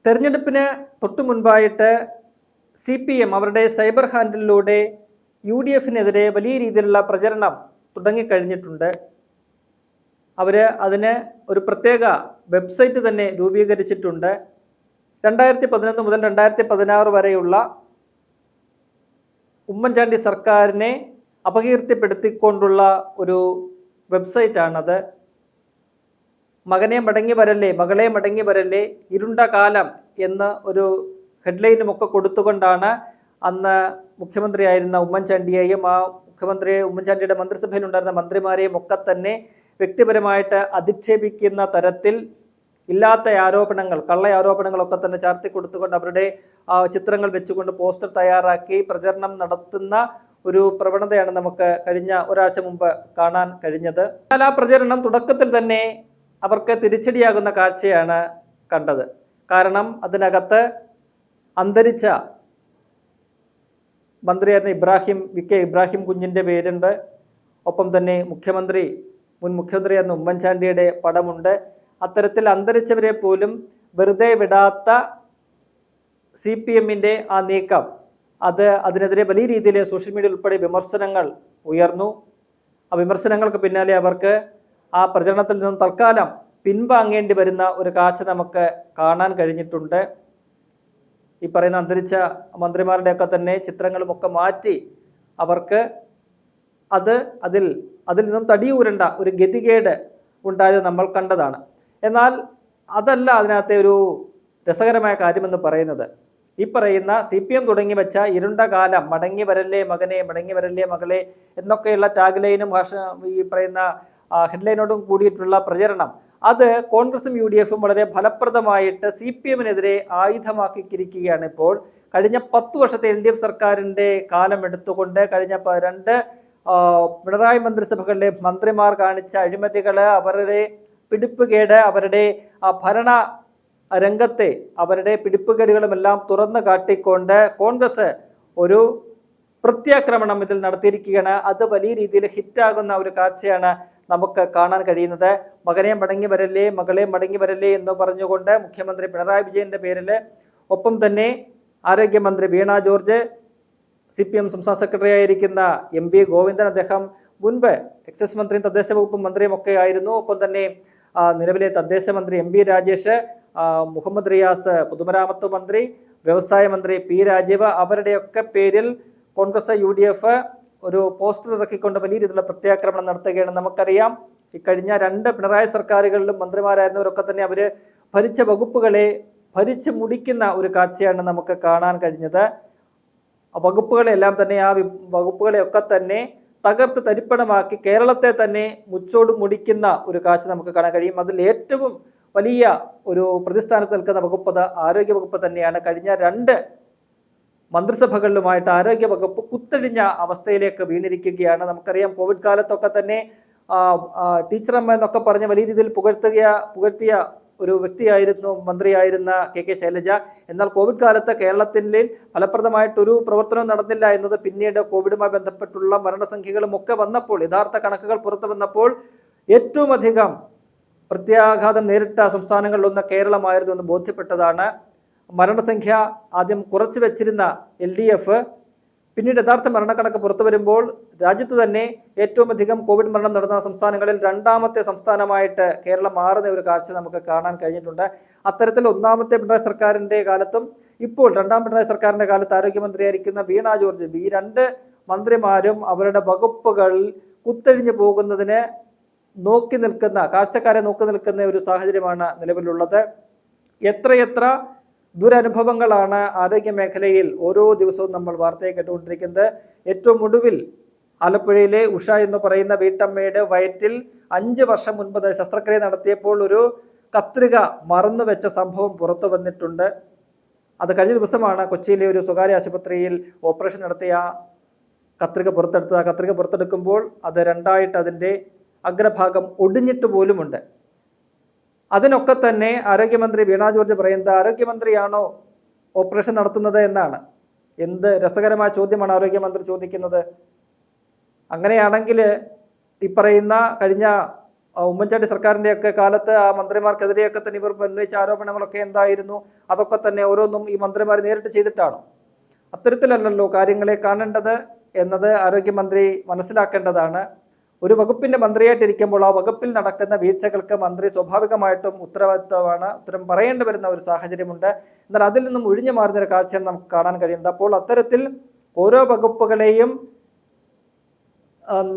തെരഞ്ഞെടുപ്പിന് തൊട്ടു മുൻപായിട്ട് CPM അവരുടെ സൈബർ ഹാൻഡിലൂടെ UDFനെതിരെ വലിയ രീതിയിലുള്ള പ്രചരണം തുടങ്ങിക്കഴിഞ്ഞിട്ടുണ്ട്. അവർ അതിന് ഒരു പ്രത്യേക വെബ്സൈറ്റ് തന്നെ രൂപീകരിച്ചിട്ടുണ്ട്. 2011 മുതൽ 2016 വരെയുള്ള ഉമ്മൻചാണ്ടി സർക്കാരിനെ അപകീർത്തിപ്പെടുത്തിക്കൊണ്ടുള്ള ഒരു വെബ്സൈറ്റാണത്. മകനെ മടങ്ങി വരല്ലേ, മകളെ മടങ്ങി വരല്ലേ, ഇരുണ്ട കാലം എന്ന ഒരു ഹെഡ്ലൈനുമൊക്കെ കൊടുത്തുകൊണ്ടാണ് അന്ന് മുഖ്യമന്ത്രിയായിരുന്ന ഉമ്മൻചാണ്ടിയെയും ഉമ്മൻചാണ്ടിയുടെ മന്ത്രിസഭയിലുണ്ടായിരുന്ന മന്ത്രിമാരെയും ഒക്കെ തന്നെ വ്യക്തിപരമായിട്ട് അധിക്ഷേപിക്കുന്ന തരത്തിൽ ഇല്ലാത്ത ആരോപണങ്ങൾ, കള്ള ആരോപണങ്ങളൊക്കെ തന്നെ ചാർത്തി കൊടുത്തുകൊണ്ട് അവരുടെ ചിത്രങ്ങൾ വെച്ചുകൊണ്ട് പോസ്റ്റർ തയ്യാറാക്കി പ്രചരണം നടത്തുന്ന ഒരു പ്രവണതയാണ് നമുക്ക് കഴിഞ്ഞ ഒരാഴ്ച മുമ്പ് കാണാൻ കഴിഞ്ഞത്. എന്നാൽ ആ പ്രചരണം തുടക്കത്തിൽ തന്നെ അവർക്ക് തിരിച്ചടിയാകുന്ന കാഴ്ചയാണ് കണ്ടത്. കാരണം അതിനകത്ത് അന്തരിച്ച മന്ത്രിയായിരുന്ന ഇബ്രാഹിം കുഞ്ഞിൻ്റെ പേരുണ്ട്. ഒപ്പം തന്നെ മുൻ മുഖ്യമന്ത്രിയായിരുന്ന ഉമ്മൻചാണ്ടിയുടെ പടമുണ്ട്. അത്തരത്തിൽ അന്തരിച്ചവരെ പോലും വെറുതെ വിടാത്ത CPMന്റെ ആ നീക്കം അതിനെതിരെ വലിയ രീതിയിൽ സോഷ്യൽ മീഡിയ ഉൾപ്പെടെ വിമർശനങ്ങൾ ഉയർന്നു. ആ വിമർശനങ്ങൾക്ക് പിന്നാലെ അവർക്ക് ആ പ്രചരണത്തിൽ നിന്നും തൽക്കാലം പിൻവാങ്ങേണ്ടി വരുന്ന ഒരു കാഴ്ച നമുക്ക് കാണാൻ കഴിഞ്ഞിട്ടുണ്ട്. ഈ പറയുന്ന അന്തരിച്ച മന്ത്രിമാരുടെയൊക്കെ തന്നെ ചിത്രങ്ങളുമൊക്കെ മാറ്റി അവർക്ക് അതിൽ നിന്നും തടിയൂരേണ്ട ഒരു ഗതികേട് ഉണ്ടായത് നമ്മൾ കണ്ടതാണ്. എന്നാൽ അതല്ല അതിനകത്തെ ഒരു രസകരമായ കാര്യമെന്ന് പറയുന്നത്. ഈ പറയുന്ന CPM തുടങ്ങി വെച്ച ഇരുണ്ട കാലം, മടങ്ങി വരല്ലേ മകനെ, മടങ്ങി വരല്ലേ മകളെ എന്നൊക്കെയുള്ള ടാഗ് ഈ പറയുന്ന ഹെഡ്ലൈനോടും കൂടിയിട്ടുള്ള പ്രചരണം, അത് കോൺഗ്രസും UDFും വളരെ ഫലപ്രദമായിട്ട് CPMനെതിരെ ആയുധമാക്കിയിരിക്കുകയാണ്. ഇപ്പോൾ കഴിഞ്ഞ 10 വർഷത്തെ LDF സർക്കാരിൻ്റെ കാലം എടുത്തുകൊണ്ട് കഴിഞ്ഞ 2 പിണറായി മന്ത്രിസഭകളിലെ മന്ത്രിമാർ കാണിച്ച അഴിമതികൾ, അവരുടെ പിടിപ്പുകേട്, അവരുടെ ഭരണ രംഗത്തെ അവരുടെ പിടിപ്പുകേടുകളുമെല്ലാം തുറന്നു കാട്ടിക്കൊണ്ട് കോൺഗ്രസ് ഒരു പ്രത്യാക്രമണം ഇതിൽ നടത്തിയിരിക്കുകയാണ്. അത് വലിയ രീതിയിൽ ഹിറ്റാകുന്ന ഒരു കാഴ്ചയാണ് നമുക്ക് കാണാൻ കഴിയുന്നത്. മകനെ മടങ്ങി വരല്ലേ, മകളെ മടങ്ങി വരല്ലേ എന്ന് പറഞ്ഞുകൊണ്ട് മുഖ്യമന്ത്രി പിണറായി വിജയന്റെ പേരിൽ, ഒപ്പം തന്നെ ആരോഗ്യമന്ത്രി വീണ ജോർജ്, CPM സംസ്ഥാന സെക്രട്ടറി ആയിരിക്കുന്ന MP ഗോവിന്ദൻ, അദ്ദേഹം മുൻപ് എക്സൈസ് മന്ത്രിയും തദ്ദേശ വകുപ്പ് മന്ത്രിയും ഒക്കെ ആയിരുന്നു. ഒപ്പം തന്നെ നിലവിലെ തദ്ദേശ മന്ത്രി MP രാജേഷ്, മുഹമ്മദ് റിയാസ് പൊതുമരാമത്ത് മന്ത്രി, വ്യവസായ മന്ത്രി P രാജീവ്, അവരുടെയൊക്കെ പേരിൽ കോൺഗ്രസ് UDF ഒരു പോസ്റ്റർ ഇറക്കിക്കൊണ്ട് വലിയ രീതിയിലുള്ള പ്രത്യാക്രമണം നടത്തുകയാണ്. നമുക്കറിയാം, ഈ കഴിഞ്ഞ 2 പിണറായി സർക്കാരുകളിലും മന്ത്രിമാരായിരുന്നവരൊക്കെ തന്നെ അവര് ഭരിച്ച വകുപ്പുകളെ ഭരിച്ചു മുടിക്കുന്ന ഒരു കാഴ്ചയാണ് നമുക്ക് കാണാൻ കഴിഞ്ഞത്. വകുപ്പുകളെല്ലാം തന്നെ ആ വകുപ്പുകളെയൊക്കെ തന്നെ തകർത്ത് തരിപ്പണമാക്കി കേരളത്തെ തന്നെ മുച്ചോട് മുടിക്കുന്ന ഒരു കാഴ്ച നമുക്ക് കാണാൻ കഴിയും. അതിൽ ഏറ്റവും വലിയ ഒരു പ്രതിസ്ഥാനത്ത് നിൽക്കുന്ന വകുപ്പ് ആരോഗ്യ വകുപ്പ് തന്നെയാണ്. കഴിഞ്ഞ 2 മന്ത്രിസഭകളിലുമായിട്ട് ആരോഗ്യ വകുപ്പ് കുത്തഴിഞ്ഞ അവസ്ഥയിലേക്ക് വീണിരിക്കുകയാണ്. നമുക്കറിയാം, കോവിഡ് കാലത്തൊക്കെ തന്നെ ടീച്ചറമ്മ എന്നൊക്കെ പറഞ്ഞ് വലിയ രീതിയിൽ പുകഴ്ത്തിയ ഒരു വ്യക്തിയായിരുന്നു മന്ത്രിയായിരുന്ന KK ശൈലജ. എന്നാൽ കോവിഡ് കാലത്ത് കേരളത്തിൽ ഫലപ്രദമായിട്ടൊരു പ്രവർത്തനവും നടന്നില്ല എന്നത് പിന്നീട് കോവിഡുമായി ബന്ധപ്പെട്ടുള്ള മരണസംഖ്യകളും ഒക്കെ വന്നപ്പോൾ, യഥാർത്ഥ കണക്കുകൾ പുറത്തു വന്നപ്പോൾ ഏറ്റവും അധികം പ്രത്യാഘാതം നേരിട്ട സംസ്ഥാനങ്ങളിലൊന്ന് കേരളമായിരുന്നു എന്ന് ബോധ്യപ്പെട്ടതാണ്. മരണസംഖ്യ ആദ്യം കുറച്ചു വെച്ചിരുന്ന LDF പിന്നീട് യഥാർത്ഥ മരണക്കണക്ക് പുറത്തു വരുമ്പോൾ രാജ്യത്ത് തന്നെ ഏറ്റവും അധികം കോവിഡ് മരണം നടന്ന സംസ്ഥാനങ്ങളിൽ 2ാമത്തെ സംസ്ഥാനമായിട്ട് കേരളം മാറുന്ന ഒരു കാഴ്ച നമുക്ക് കാണാൻ കഴിഞ്ഞിട്ടുണ്ട്. അത്തരത്തിൽ 1ാമത്തെ പിണറായി സർക്കാരിൻ്റെ കാലത്തും ഇപ്പോൾ 2ാം പിണറായി സർക്കാരിൻ്റെ കാലത്ത് ആരോഗ്യമന്ത്രിയായിരിക്കുന്ന വീണ ജോർജ്, ഈ 2 മന്ത്രിമാരും അവരുടെ വകുപ്പുകൾ കുത്തഴിഞ്ഞു പോകുന്നതിന് കാഴ്ചക്കാരെ നോക്കി നിൽക്കുന്ന ഒരു സാഹചര്യമാണ് നിലവിലുള്ളത്. എത്രയെത്ര ദുരനുഭവങ്ങളാണ് ആരോഗ്യ മേഖലയിൽ ഓരോ ദിവസവും നമ്മൾ വാർത്തയെ കേട്ടുകൊണ്ടിരിക്കുന്നത്. ഏറ്റവും ഒടുവിൽ ആലപ്പുഴയിലെ ഉഷ എന്ന് പറയുന്ന വീട്ടമ്മയുടെ വയറ്റിൽ 5 വർഷം മുൻപ് ശസ്ത്രക്രിയ നടത്തിയപ്പോൾ ഒരു കത്രിക മറന്നുവെച്ച സംഭവം പുറത്തു വന്നിട്ടുണ്ട്. അത് കഴിഞ്ഞ ദിവസമാണ് കൊച്ചിയിലെ ഒരു സ്വകാര്യ ആശുപത്രിയിൽ ഓപ്പറേഷൻ നടത്തിയ കത്രിക പുറത്തെടുത്തത്. ആ കത്രിക പുറത്തെടുക്കുമ്പോൾ അത് 2ആയിട്ട് അതിൻ്റെ അഗ്രഭാഗം ഒടിഞ്ഞിട്ട് പോലുമുണ്ട്. അതിനൊക്കെ തന്നെ ആരോഗ്യമന്ത്രി വീണ ജോർജ് പറയുന്നത് ആരോഗ്യമന്ത്രിയാണോ ഓപ്പറേഷൻ നടത്തുന്നത് എന്നാണ്. എന്ത് രസകരമായ ചോദ്യമാണ് ആരോഗ്യമന്ത്രി ചോദിക്കുന്നത്. അങ്ങനെയാണെങ്കിൽ ഈ പറയുന്ന കഴിഞ്ഞ ഉമ്മൻചാണ്ടി സർക്കാരിൻ്റെയൊക്കെ കാലത്ത് ആ മന്ത്രിമാർക്കെതിരെയൊക്കെ തന്നെ ഇവർ ഉന്നയിച്ച ആരോപണങ്ങളൊക്കെ എന്തായിരുന്നു? അതൊക്കെ തന്നെ ഓരോന്നും ഈ മന്ത്രിമാർ നേരിട്ട് ചെയ്തിട്ടാണോ? അത്തരത്തിലല്ലല്ലോ കാര്യങ്ങളെ കാണേണ്ടത് എന്നത് ആരോഗ്യമന്ത്രി മനസ്സിലാക്കേണ്ടതാണ്. ഒരു വകുപ്പിന്റെ മന്ത്രിയായിട്ടിരിക്കുമ്പോൾ ആ വകുപ്പിൽ നടക്കുന്ന വീഴ്ചകൾക്ക് മന്ത്രി സ്വാഭാവികമായിട്ടും ഉത്തരം പറയേണ്ടി വരുന്ന ഒരു സാഹചര്യമുണ്ട്. എന്നാൽ അതിൽ നിന്നും ഒഴിഞ്ഞു മാറുന്ന ഒരു കാഴ്ചയാണ് നമുക്ക് കാണാൻ കഴിയുന്നത്. അപ്പോൾ അത്തരത്തിൽ ഓരോ വകുപ്പുകളെയും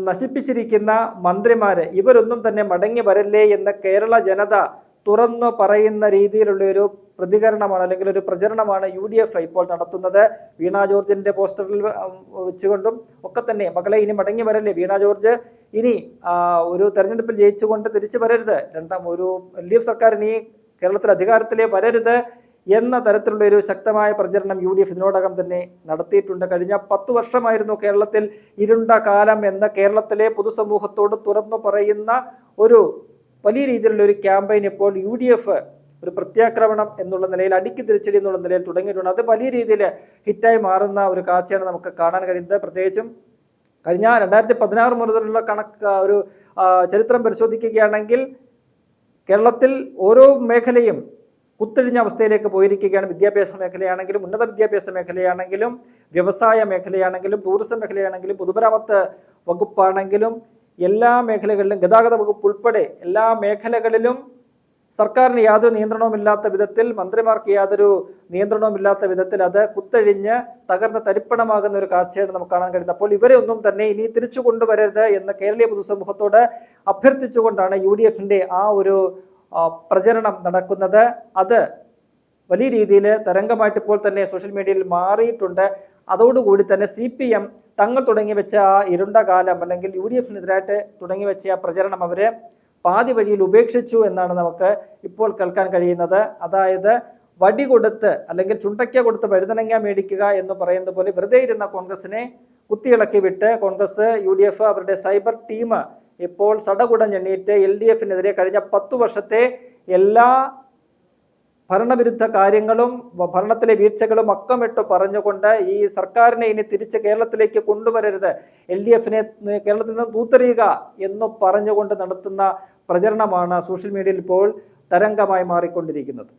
നശിപ്പിച്ചിരിക്കുന്ന മന്ത്രിമാര് ഇവരൊന്നും തന്നെ മടങ്ങി വരല്ലേ എന്ന് കേരള ജനത തുറന്നു പറയുന്ന രീതിയിലുള്ള ഒരു പ്രതികരണമാണ് അല്ലെങ്കിൽ ഒരു പ്രചരണമാണ് UDF ഇപ്പോൾ നടത്തുന്നത്. വീണ ജോർജിന്റെ പോസ്റ്ററിൽ വെച്ചുകൊണ്ടും ഒക്കെ തന്നെ മകളെ ഇനി മടങ്ങി വരല്ലേ, വീണ ജോർജ് ഇനി ഒരു തെരഞ്ഞെടുപ്പിൽ ജയിച്ചുകൊണ്ട് തിരിച്ചു വരരുത്, ഒരു LDF സർക്കാർ ഇനി കേരളത്തിൽ അധികാരത്തിലേ വരരുത് എന്ന തരത്തിലുള്ള ഒരു ശക്തമായ പ്രചരണം UDF ഇതിനോടകം തന്നെ നടത്തിയിട്ടുണ്ട്. കഴിഞ്ഞ 10 വർഷമായിരുന്നു കേരളത്തിൽ ഇരുണ്ട കാലം എന്ന് കേരളത്തിലെ പൊതുസമൂഹത്തോട് തുറന്നു പറയുന്ന ഒരു വലിയ രീതിയിലുള്ള ഒരു ക്യാമ്പയിൻ ഇപ്പോൾ UDF ഒരു പ്രത്യാക്രമണം എന്നുള്ള നിലയിൽ, അടിക്ക് തിരിച്ചടി എന്നുള്ള നിലയിൽ തുടങ്ങിയിട്ടുണ്ട്. അത് വലിയ രീതിയിൽ ഹിറ്റായി മാറുന്ന ഒരു കാഴ്ചയാണ് നമുക്ക് കാണാൻ കഴിയുന്നത്. പ്രത്യേകിച്ചും കഴിഞ്ഞ 2016 മുതലുള്ള ഒരു ചരിത്രം പരിശോധിക്കുകയാണെങ്കിൽ കേരളത്തിൽ ഓരോ മേഖലയും കുത്തഴിഞ്ഞ അവസ്ഥയിലേക്ക് പോയിരിക്കുകയാണ്. വിദ്യാഭ്യാസ മേഖലയാണെങ്കിലും, ഉന്നത വിദ്യാഭ്യാസ മേഖലയാണെങ്കിലും, വ്യവസായ മേഖലയാണെങ്കിലും, ടൂറിസം മേഖലയാണെങ്കിലും, പൊതുമരാമത്ത് വകുപ്പാണെങ്കിലും, എല്ലാ മേഖലകളിലും, ഗതാഗത വകുപ്പ് ഉൾപ്പെടെ എല്ലാ മേഖലകളിലും സർക്കാരിന് യാതൊരു നിയന്ത്രണവുമില്ലാത്ത വിധത്തിൽ, മന്ത്രിമാർക്ക് യാതൊരു നിയന്ത്രണവുമില്ലാത്ത വിധത്തിൽ അത് കുത്തഴിഞ്ഞ് തകർന്ന് തരിപ്പണമാകുന്ന ഒരു കാഴ്ചയാണ് നമുക്ക് കാണാൻ കഴിയുന്നത്. അപ്പോൾ ഇവരെ ഒന്നും തന്നെ ഇനി തിരിച്ചു കൊണ്ടുവരരുത് എന്ന് കേരളീയ പൊതുസമൂഹത്തോട് അഭ്യർത്ഥിച്ചുകൊണ്ടാണ് UDFന്റെ ആ ഒരു പ്രചരണം നടക്കുന്നത്. അത് വലിയ രീതിയിൽ തരംഗമായിട്ട് ഇപ്പോൾ തന്നെ സോഷ്യൽ മീഡിയയിൽ മാറിയിട്ടുണ്ട്. അതോടുകൂടി തന്നെ CPM തങ്ങൾ തുടങ്ങി വെച്ച ആ ഇരുണ്ട കാലം അല്ലെങ്കിൽ UDFനെതിരായിട്ട് തുടങ്ങി വെച്ച ആ പ്രചരണം അവര് പാതി വഴിയിൽ ഉപേക്ഷിച്ചു എന്നാണ് നമുക്ക് ഇപ്പോൾ കേൾക്കാൻ കഴിയുന്നത്. അതായത് വടി കൊടുത്ത് അല്ലെങ്കിൽ ചുണ്ടയ്ക്ക കൊടുത്ത് വഴുതനങ്ങ മേടിക്കുക എന്ന് പറയുന്നത് പോലെ വെറുതെ ഇരുന്ന കോൺഗ്രസിനെ കുത്തിയിളക്കി വിട്ട് കോൺഗ്രസ് UDF അവരുടെ സൈബർ ടീം ഇപ്പോൾ സടകുടഞ്ഞെണ്ണീറ്റ് LDFനെതിരെ കഴിഞ്ഞ 10 വർഷത്തെ എല്ലാ ഭരണവിരുദ്ധ കാര്യങ്ങളും ഭരണത്തിലെ വീഴ്ചകളും അക്കമിട്ട് പറഞ്ഞുകൊണ്ട് ഈ സർക്കാരിനെ ഇനി തിരിച്ച് കേരളത്തിലേക്ക് കൊണ്ടുവരരുത്, LDFനെ കേരളത്തിൽ നിന്ന് തൂത്തെറിയുക എന്ന് പറഞ്ഞുകൊണ്ട് നടത്തുന്ന പ്രചരണമാണ് സോഷ്യൽ മീഡിയയിൽ ഇപ്പോൾ തരംഗമായി മാറിക്കൊണ്ടിരിക്കുന്നത്.